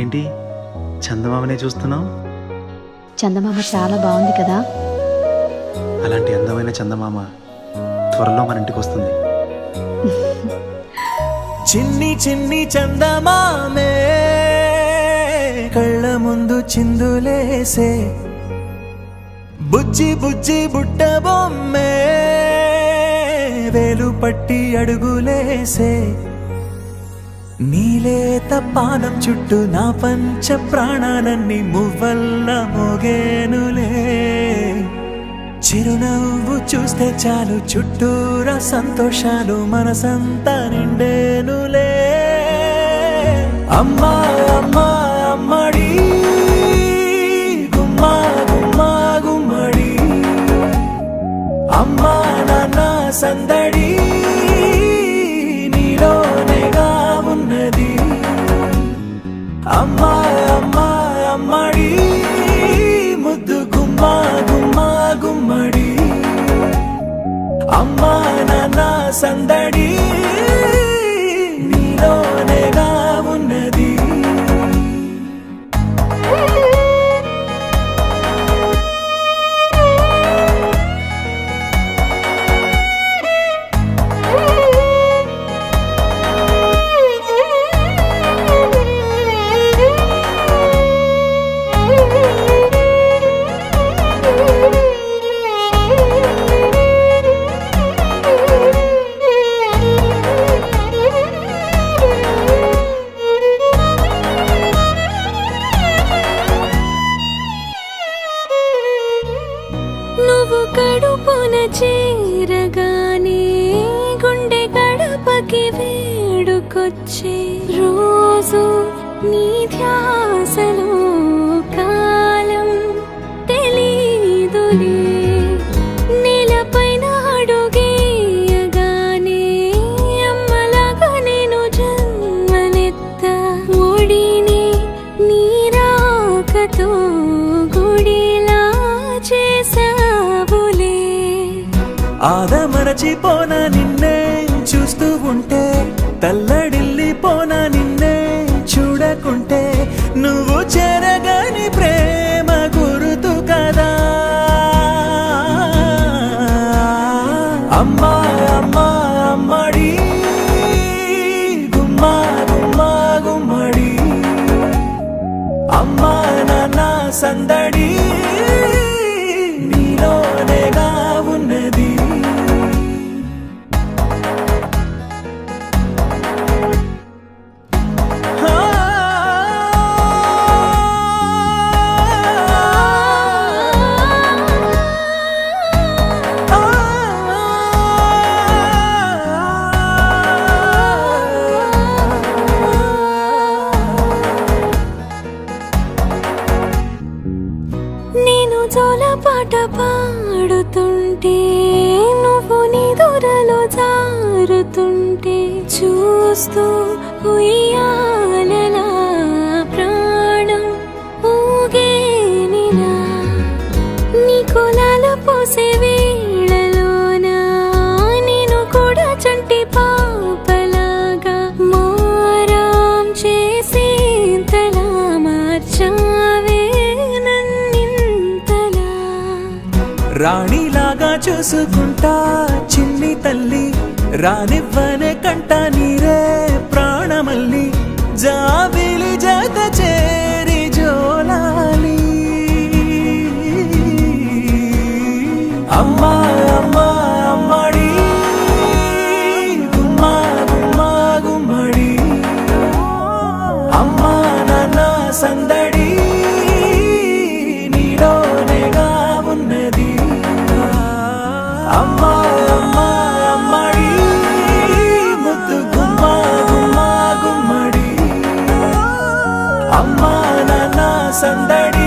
ఏంటి చందమామనే చూస్తున్నావు? చందమామ చాలా బాగుంది కదా. అలాంటి అందమైన చందమామ త్వరలో మన ఇంటికి వస్తుంది. చిన్ని చిన్ని చందమామే కళ్ళ ముందు చిందులేసే, బుజ్జి బుజ్జి బుట్ట బొమ్మే వేలు పట్టి అడుగులేసే, నీలేత పానం చుట్టూ నా పంచ ప్రాణాలన్నీ మువ్వల్ల మోగేనులే. చిరునవ్వు చూస్తే చాలు చుట్టూరా సంతోషాలు మనసంతా నిండేనులే. అమ్మా అమ్మా అమ్మడి గుమ్మా గుమ్మా గుమ్మడి, అమ్మా నాన్న సందడి నీలోనేగా ఉన్నది. అమ్మా అమ్మా అమ్మడి ముద్దు గుమ్మా గుమ్మా గుమ్మడి, అమ్మా నాన్న సందడి నీలోనేగా ఉన్నది. నువ్వు కడుపున చేరగానే గుండె గడపకి వేడుకొచ్చే, రోజు నీ ధ్యాసలో కాలం తెలీదులే. నేలపైన అడుగేయగానే అమ్మలాగా నేను జన్మనెత్త, ఒడిని నీ రాకతో గుడిలా చేసావులే. ఆదమరచిపోనా నిన్నే చూస్తూ ఉంటే, తల్లడిల్లిపోనా నిన్నే చూడకుంటే, నువ్వు చెరగని ప్రేమ గురుతు కదా. అమ్మా అమ్మా అమ్మడి గుమ్మా గుమ్మా గుమ్మడి, అమ్మా నాన్న సందడి నీలోనేగా ఉన్నది. నేను జోలపాట పాడుతుంటే, నువ్వు నీ దూరలో జారుతుంటే, చూస్తూ ఉయ్యాలలా ప్రాణం ఊగేనినా. నీ కులాల పోసే వేళలోనా నేను కూడా చంటి పాపలాగా మారాం చేసి తలా మార్చావే. రాణిలాగా చూసుకుంటా చిన్ని తల్లి, రానివ్వనే కంట నీరే ప్రాణమల్లి, జాబిలి జత చేరి జోలాలి. అమ్మా అమ్మా అమ్మడి గుమ్మా గుమ్మా గుమ్మడి, అమ్మా నాన్న సందడి నీలోనేగా ఉన్నది. అమ్మా అమ్మా అమ్మడి ముద్దు గుమ్మా గుమ్మా గుమ్మడి, అమ్మా నాన్న సందడి